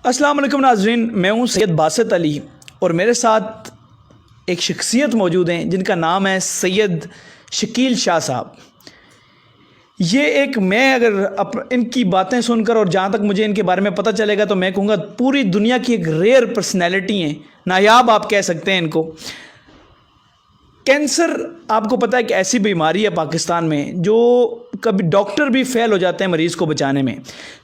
السلام علیکم ناظرین، میں ہوں سید باسط علی اور میرے ساتھ ایک شخصیت موجود ہیں جن کا نام ہے سید شکیل شاہ صاحب۔ یہ میں اگر ان کی باتیں سن کر اور جہاں تک مجھے ان کے بارے میں پتہ چلے گا تو میں کہوں گا پوری دنیا کی ایک ریئر پرسنالٹی ہیں، نایاب آپ کہہ سکتے ہیں ان کو۔ کینسر آپ کو پتہ ہے کہ ایسی بیماری ہے پاکستان میں جو کبھی ڈاکٹر بھی فیل ہو جاتے ہیں مریض کو بچانے میں،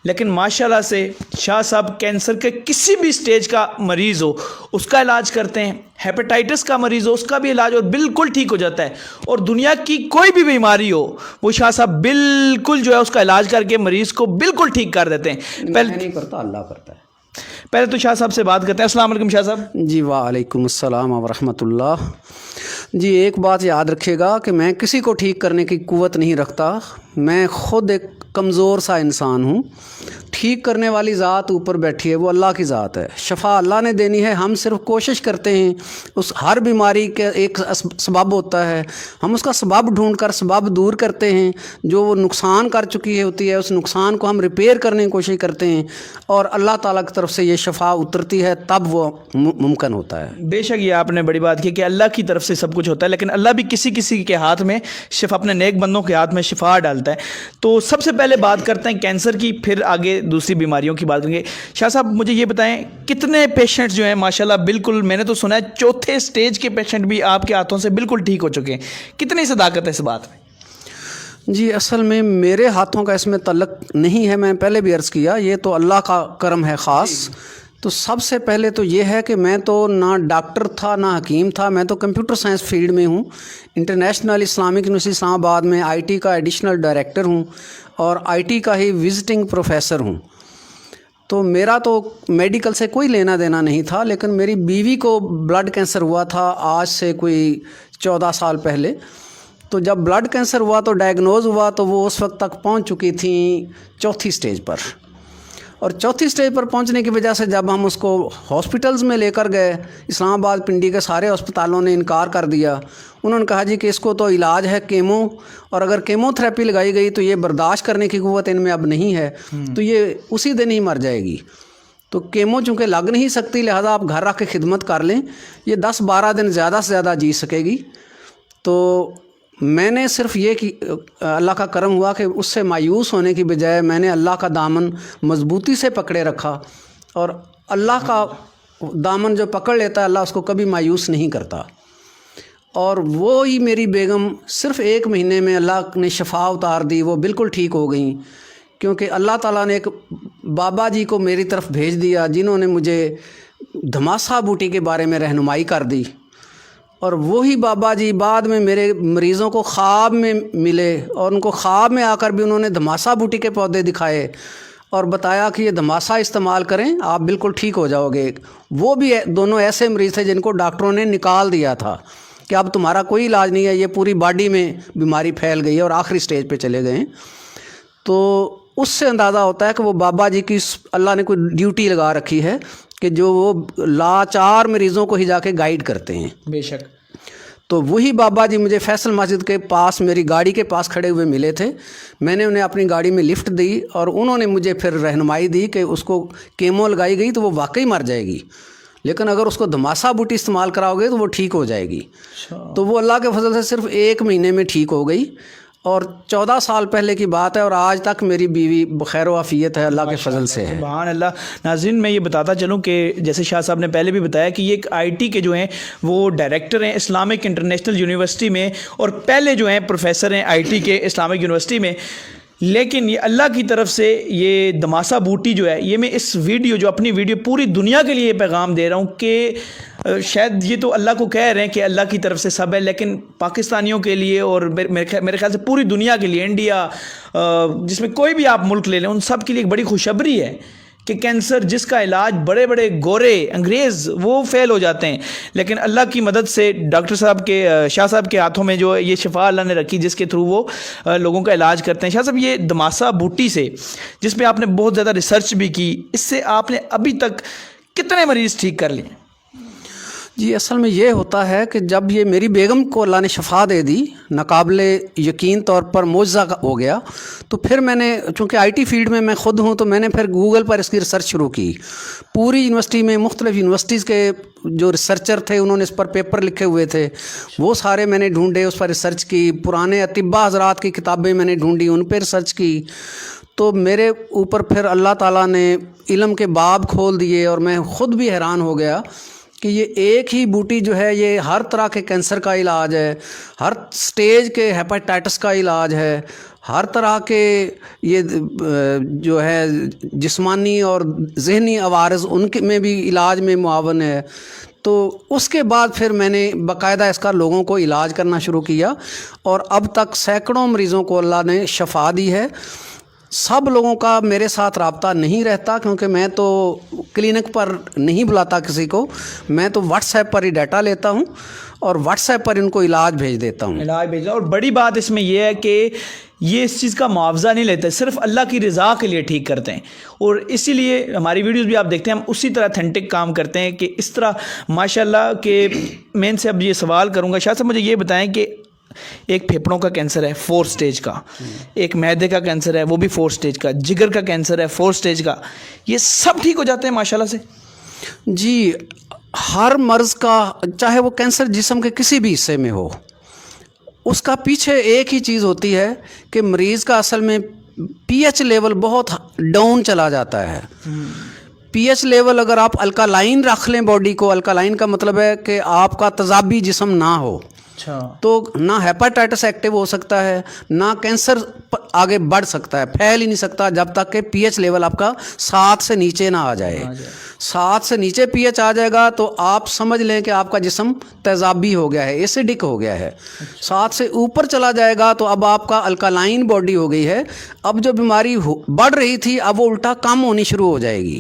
لیکن ماشاءاللہ سے شاہ صاحب کینسر کے کسی بھی سٹیج کا مریض ہو اس کا علاج کرتے ہیں، ہیپیٹائٹس کا مریض ہو اس کا بھی علاج اور بالکل ٹھیک ہو جاتا ہے، اور دنیا کی کوئی بھی بیماری ہو وہ شاہ صاحب بالکل جو ہے اس کا علاج کر کے مریض کو بالکل ٹھیک کر دیتے ہیں۔ میں نہیں کرتا، اللہ کرتا ہے۔ پہلے تو شاہ صاحب سے بات کرتے ہیں۔ السلام علیکم شاہ صاحب۔ جی وعلیکم السلام ورحمۃ اللہ۔ جی ایک بات یاد رکھیے گا کہ میں کسی کو ٹھیک کرنے کی قوت نہیں رکھتا، میں خود ایک کمزور سا انسان ہوں۔ ٹھیک کرنے والی ذات اوپر بیٹھی ہے، وہ اللہ کی ذات ہے، شفا اللہ نے دینی ہے، ہم صرف کوشش کرتے ہیں۔ اس ہر بیماری کے ایک سبب ہوتا ہے، ہم اس کا سبب ڈھونڈ کر سبب دور کرتے ہیں، جو وہ نقصان کر چکی ہوتی ہے اس نقصان کو ہم ریپیئر کرنے کی کوشش کرتے ہیں، اور اللہ تعالیٰ کی طرف سے یہ شفا اترتی ہے، تب وہ ممکن ہوتا ہے۔ بے شک یہ آپ نے بڑی بات کی کہ اللہ کی طرف سے سب کچھ ہوتا ہے، لیکن اللہ بھی کسی کسی کے ہاتھ میں شفا، اپنے نیک بندوں کے ہاتھ میں شفا ڈالتا ہے۔ تو سب سے پہلے بات کرتے ہیں کینسر کی، پھر آگے دوسری بیماریوں کی بات کریں گے۔ شاہ صاحب مجھے یہ بتائیں کتنے پیشنٹس جو ہیں ماشاءاللہ بالکل، میں نے تو سنا ہے چوتھے سٹیج کے پیشنٹ بھی آپ کے ہاتھوں سے بالکل ٹھیک ہو چکے ہیں، کتنی صداقت ہے اس بات میں؟ جی اصل میں میرے ہاتھوں کا اس میں تعلق نہیں ہے، میں پہلے بھی عرض کیا، یہ تو اللہ کا کرم ہے خاص۔ تو سب سے پہلے تو یہ ہے کہ میں تو نہ ڈاکٹر تھا نہ حکیم تھا، میں تو کمپیوٹر سائنس فیلڈ میں ہوں، انٹرنیشنل اسلامک یونیورسٹی اسلام آباد میں آئی ٹی کا ایڈیشنل ڈائریکٹر ہوں اور آئی ٹی کا ہی وزٹنگ پروفیسر ہوں۔ تو میرا تو میڈیکل سے کوئی لینا دینا نہیں تھا، لیکن میری بیوی کو بلڈ کینسر ہوا تھا آج سے کوئی 14 سال پہلے۔ تو جب بلڈ کینسر ہوا تو ڈائگنوز ہوا تو وہ اس وقت تک پہنچ چکی تھیں چوتھی سٹیج پر، اور چوتھی سٹیج پر پہنچنے کی وجہ سے جب ہم اس کو ہاسپٹلز میں لے کر گئے، اسلام آباد پنڈی کے سارے ہسپتالوں نے انکار کر دیا۔ انہوں نے کہا جی کہ اس کو تو علاج ہے کیمو، اور اگر کیمو تھراپی لگائی گئی تو یہ برداشت کرنے کی قوت ان میں اب نہیں ہے، تو یہ اسی دن ہی مر جائے گی۔ تو کیمو چونکہ لگ نہیں سکتی لہذا آپ گھر رکھ کے خدمت کر لیں، یہ 10-12 دن زیادہ سے زیادہ جی سکے گی۔ تو میں نے صرف یہ کہ اللہ کا کرم ہوا کہ اس سے مایوس ہونے کی بجائے میں نے اللہ کا دامن مضبوطی سے پکڑے رکھا، اور اللہ کا دامن جو پکڑ لیتا ہے اللہ اس کو کبھی مایوس نہیں کرتا۔ اور وہی میری بیگم صرف 1 مہینے میں اللہ نے شفا اتار دی، وہ بالکل ٹھیک ہو گئیں، کیونکہ اللہ تعالیٰ نے ایک بابا جی کو میری طرف بھیج دیا جنہوں نے مجھے دھماسا بوٹی کے بارے میں رہنمائی کر دی، اور وہی بابا جی بعد میں میرے مریضوں کو خواب میں ملے، اور ان کو خواب میں آ کر بھی انہوں نے دھماسا بوٹی کے پودے دکھائے اور بتایا کہ یہ دھماسا استعمال کریں آپ بالکل ٹھیک ہو جاؤ گے۔ وہ بھی دونوں ایسے مریض تھے جن کو ڈاکٹروں نے نکال دیا تھا کہ اب تمہارا کوئی علاج نہیں ہے، یہ پوری باڈی میں بیماری پھیل گئی ہے اور آخری سٹیج پہ چلے گئے ہیں۔ تو اس سے اندازہ ہوتا ہے کہ وہ بابا جی کی اللہ نے کوئی ڈیوٹی لگا رکھی ہے کہ جو وہ لاچار مریضوں کو ہی جا کے گائیڈ کرتے ہیں۔ بے شک۔ تو وہی بابا جی مجھے فیصل مسجد کے پاس میری گاڑی کے پاس کھڑے ہوئے ملے تھے، میں نے انہیں اپنی گاڑی میں لفٹ دی اور انہوں نے مجھے پھر رہنمائی دی کہ اس کو کیمو لگائی گئی تو وہ واقعی مر جائے گی، لیکن اگر اس کو دھماسا بوٹی استعمال کراؤ گے تو وہ ٹھیک ہو جائے گی۔ تو وہ اللہ کے فضل سے صرف 1 مہینے میں ٹھیک ہو گئی، اور 14 سال پہلے کی بات ہے، اور آج تک میری بیوی بخیر و عافیت ہے، اللہ کے فضل سے ہے۔ سبحان اللہ۔ ناظرین میں یہ بتاتا چلوں کہ جیسے شاہ صاحب نے پہلے بھی بتایا کہ یہ ایک آئی ٹی کے جو ہیں وہ ڈائریکٹر ہیں اسلامک انٹرنیشنل یونیورسٹی میں، اور پہلے جو ہیں پروفیسر ہیں آئی ٹی کے اسلامک یونیورسٹی میں، لیکن یہ اللہ کی طرف سے یہ دھماسا بوٹی جو ہے، یہ میں اس ویڈیو جو اپنی ویڈیو پوری دنیا کے لیے پیغام دے رہا ہوں کہ شاید یہ تو اللہ کو کہہ رہے ہیں کہ اللہ کی طرف سے سب ہے، لیکن پاکستانیوں کے لیے اور میرے خیال سے پوری دنیا کے لیے، انڈیا جس میں کوئی بھی آپ ملک لے لیں، ان سب کے لیے ایک بڑی خوشخبری ہے کہ کینسر جس کا علاج بڑے بڑے گورے انگریز وہ فیل ہو جاتے ہیں، لیکن اللہ کی مدد سے ڈاکٹر صاحب کے شاہ صاحب کے ہاتھوں میں جو یہ شفا اللہ نے رکھی جس کے تھرو وہ لوگوں کا علاج کرتے ہیں۔ شاہ صاحب یہ دھماسا بوٹی سے جس پہ آپ نے بہت زیادہ ریسرچ بھی کی، اس سے آپ نے ابھی تک کتنے مریض ٹھیک کر لیے؟ جی اصل میں یہ ہوتا ہے کہ جب یہ میری بیگم کو اللہ نے شفا دے دی، ناقابل یقین طور پر معجزہ ہو گیا، تو پھر میں نے، چونکہ آئی ٹی فیلڈ میں خود ہوں، تو میں نے پھر گوگل پر اس کی ریسرچ شروع کی. پوری یونیورسٹی میں مختلف یونیورسٹیز کے جو ریسرچر تھے انہوں نے اس پر پیپر لکھے ہوئے تھے، وہ سارے میں نے ڈھونڈے، اس پر ریسرچ کی. پرانے اطباء حضرات کی کتابیں میں نے ڈھونڈی، ان پہ ریسرچ کی. تو میرے اوپر پھر اللہ تعالیٰ نے علم کے باب کھول دیے، اور میں خود بھی حیران ہو گیا کہ یہ ایک ہی بوٹی جو ہے یہ ہر طرح کے کینسر کا علاج ہے، ہر سٹیج کے ہیپاٹائٹس کا علاج ہے، ہر طرح کے یہ جو ہے جسمانی اور ذہنی عوارض ان کے میں بھی علاج میں معاون ہے. تو اس کے بعد پھر میں نے باقاعدہ اس کا لوگوں کو علاج کرنا شروع کیا، اور اب تک سینکڑوں مریضوں کو اللہ نے شفا دی ہے. سب لوگوں کا میرے ساتھ رابطہ نہیں رہتا، کیونکہ میں تو کلینک پر نہیں بلاتا کسی کو، میں تو واٹس ایپ پر ہی ڈیٹا لیتا ہوں اور واٹس ایپ پر ان کو علاج بھیج دیتا ہوں. علاج بھیجنا. اور بڑی بات اس میں یہ ہے کہ یہ اس چیز کا معاوضہ نہیں لیتے، صرف اللہ کی رضا کے لیے ٹھیک کرتے ہیں. اور اسی لیے ہماری ویڈیوز بھی آپ دیکھتے ہیں، ہم اسی طرح اتھینٹک کام کرتے ہیں کہ اس طرح ماشاءاللہ. کہ میں ان سے اب یہ سوال کروں گا، شاہ صاحب مجھے یہ بتائیں کہ ایک پھیپھڑوں کا کینسر ہے 4 سٹیج کا، ایک معدے کا کینسر ہے وہ بھی 4 سٹیج کا، جگر کا کینسر ہے 4 سٹیج کا، یہ سب ٹھیک ہو جاتے ہیں ماشاءاللہ سے؟ جی ہر مرض کا، چاہے وہ کینسر جسم کے کسی بھی حصے میں ہو، اس کا پیچھے ایک ہی چیز ہوتی ہے کہ مریض کا اصل میں پی ایچ لیول بہت ڈاؤن چلا جاتا ہے. پی ایچ لیول اگر آپ الکالائن رکھ لیں باڈی کو، الکالائن کا مطلب ہے کہ آپ کا تیزابی جسم نہ ہو، تو نہ ہیپاٹائٹس ایکٹیو ہو سکتا ہے، نہ کینسر آگے بڑھ سکتا ہے، پھیل ہی نہیں سکتا جب تک کہ پی ایچ لیول آپ کا 7 سے نیچے نہ آ جائے. 7 سے نیچے پی ایچ آ جائے گا تو آپ سمجھ لیں کہ آپ کا جسم تیزابی ہو گیا ہے، ایسیڈک ہو گیا ہے. 7 سے اوپر چلا جائے گا تو اب آپ کا الکالائن باڈی ہو گئی ہے. اب جو بیماری بڑھ رہی تھی اب وہ الٹا کم ہونی شروع ہو جائے گی.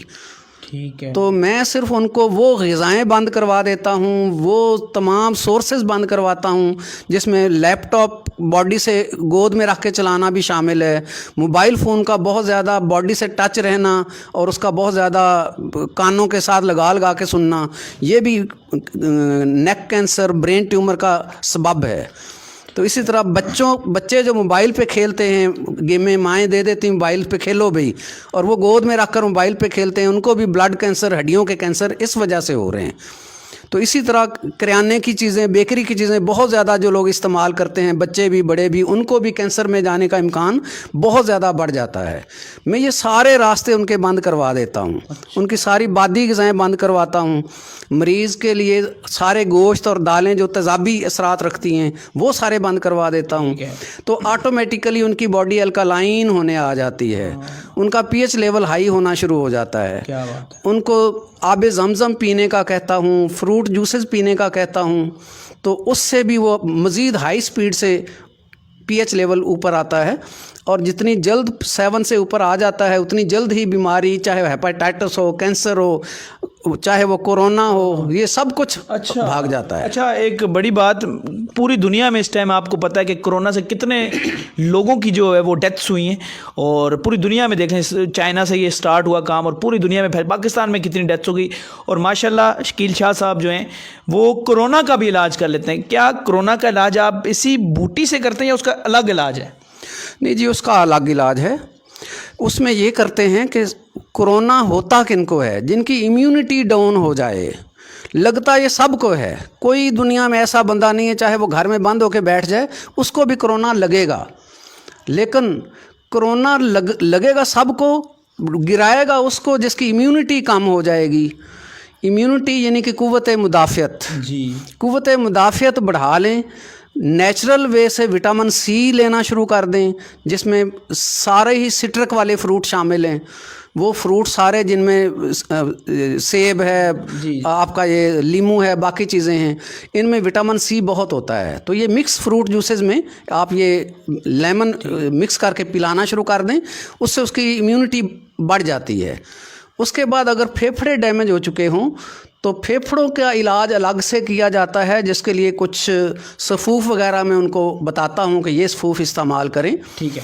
ٹھیک ہے. تو میں صرف ان کو وہ غذائیں بند کروا دیتا ہوں، وہ تمام سورسز بند کرواتا ہوں، جس میں لیپ ٹاپ باڈی سے گود میں رکھ کے چلانا بھی شامل ہے، موبائل فون کا بہت زیادہ باڈی سے ٹچ رہنا اور اس کا بہت زیادہ کانوں کے ساتھ لگا کے سننا، یہ بھی نیک کینسر، برین ٹیومر کا سبب ہے. تو اسی طرح بچے جو موبائل پہ کھیلتے ہیں، گیمیں مائیں دے دیتی ہیں موبائل پہ کھیلو بھائی، اور وہ گود میں رکھ کر موبائل پہ کھیلتے ہیں، ان کو بھی بلڈ کینسر، ہڈیوں کے کینسر اس وجہ سے ہو رہے ہیں. تو اسی طرح کریانے کی چیزیں، بیکری کی چیزیں بہت زیادہ جو لوگ استعمال کرتے ہیں، بچے بھی بڑے بھی، ان کو بھی کینسر میں جانے کا امکان بہت زیادہ بڑھ جاتا ہے. میں یہ سارے راستے ان کے بند کروا دیتا ہوں، ان کی ساری بادی غذائیں بند کرواتا ہوں. مریض کے لیے سارے گوشت اور دالیں جو تیزابی اثرات رکھتی ہیں وہ سارے بند کروا دیتا ہوں. تو آٹومیٹیکلی ان کی باڈی الکالائن ہونے آ جاتی ہے، ان کا پی ایچ لیول ہائی ہونا شروع ہو جاتا ہے. کیا بات ہے. ان کو آب زمزم پینے کا کہتا ہوں، فروٹ جوسز پینے کا کہتا ہوں، تو اس سے بھی وہ مزید ہائی سپیڈ سے پی ایچ لیول اوپر آتا ہے. اور جتنی جلد 7 سے اوپر آ جاتا ہے اتنی جلد ہی بیماری، چاہے وہ ہیپاٹائٹس ہو، کینسر ہو، چاہے وہ کورونا ہو، یہ سب کچھ بھاگ جاتا ہے. اچھا ایک بڑی بات، پوری دنیا میں اس ٹائم آپ کو پتہ ہے کہ کرونا سے کتنے لوگوں کی جو ہے وہ ڈیتھس ہوئی ہیں، اور پوری دنیا میں دیکھیں چائنا سے یہ سٹارٹ ہوا کام اور پوری دنیا میں پھر پاکستان میں کتنی ڈیتھس ہو گئی. اور ماشاءاللہ شکیل شاہ صاحب جو ہیں وہ کرونا کا بھی علاج کر لیتے ہیں. کیا کرونا کا علاج آپ اسی بوٹی سے کرتے ہیں یا اس کا الگ علاج ہے؟ نہیں جی، اس کا الگ علاج ہے. اس میں یہ کرتے ہیں کہ کرونا ہوتا کن کو ہے؟ جن کی امیونٹی ڈاؤن ہو جائے. لگتا یہ سب کو ہے، کوئی دنیا میں ایسا بندہ نہیں ہے چاہے وہ گھر میں بند ہو کے بیٹھ جائے اس کو بھی کرونا لگے گا. لیکن کرونا لگے گا سب کو، گرائے گا اس کو جس کی امیونٹی کم ہو جائے گی. امیونٹی یعنی کہ قوت مدافعت. جی. قوت مدافعت بڑھا لیں. نیچرل وے سے وٹامن سی لینا شروع کر دیں، جس میں سارے ہی سٹرک والے فروٹ شامل ہیں. وہ فروٹ سارے جن میں سیب ہے، آپ کا یہ لیمو ہے، باقی چیزیں ہیں، ان میں وٹامن سی بہت ہوتا ہے. تو یہ مکس فروٹ جوسز میں آپ یہ لیمن مکس کر کے پلانا شروع کر دیں، اس سے اس کی امیونٹی بڑھ جاتی ہے. اس کے بعد اگر پھیپھڑے ڈیمیج ہو چکے ہوں تو پھیپھڑوں کا علاج الگ سے کیا جاتا ہے، جس کے لیے کچھ صفوف وغیرہ میں ان کو بتاتا ہوں کہ یہ صفوف استعمال کریں. ٹھیک ہے.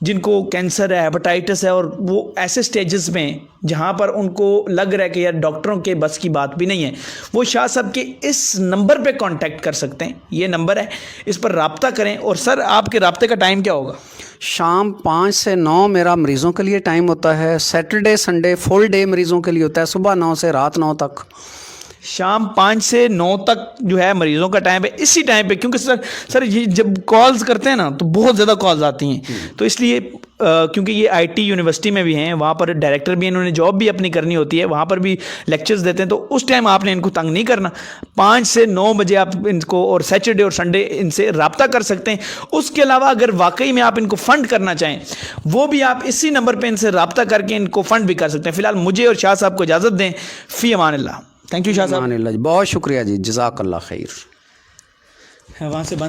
جن کو کینسر ہے, ہیپاٹائٹس ہے, اور وہ ایسے سٹیجز میں جہاں پر ان کو لگ رہا ہے کہ یار ڈاکٹروں کے بس کی بات بھی نہیں ہے, وہ شاہ صاحب کے اس نمبر پہ کانٹیکٹ کر سکتے ہیں. یہ نمبر ہے, اس پر رابطہ کریں. اور سر آپ کے رابطے کا ٹائم کیا ہوگا؟ شام 5 سے 9 میرا مریضوں کے لیے ٹائم ہوتا ہے. سیٹرڈے سنڈے فل ڈے مریضوں کے لیے ہوتا ہے, صبح 9 سے رات 9 تک. شام 5 سے 9 تک جو ہے مریضوں کا ٹائم ہے. اسی ٹائم پہ کیونکہ سر یہ جب کالز کرتے ہیں نا تو بہت زیادہ کالز آتی ہیں, تو اس لیے کیونکہ یہ آئی ٹی یونیورسٹی میں بھی ہیں, وہاں پر ڈائریکٹر بھی ہیں, انہوں نے جاب بھی اپنی کرنی ہوتی ہے, وہاں پر بھی لیکچرز دیتے ہیں, تو اس ٹائم آپ نے ان کو تنگ نہیں کرنا. 5 سے 9 بجے آپ ان کو, اور سیٹرڈے اور سنڈے ان سے رابطہ کر سکتے ہیں. اس کے علاوہ اگر واقعی میں آپ ان کو فنڈ کرنا چاہیں, وہ بھی آپ اسی نمبر پہ ان سے رابطہ کر کے ان کو فنڈ بھی کر سکتے ہیں. فی الحال مجھے اور شاہ صاحب کو اجازت دیں. فی امان اللہ. تھینک یو شاہ صاحب. بہت شکریہ جی, جزاک اللہ خیر. وہاں سے بند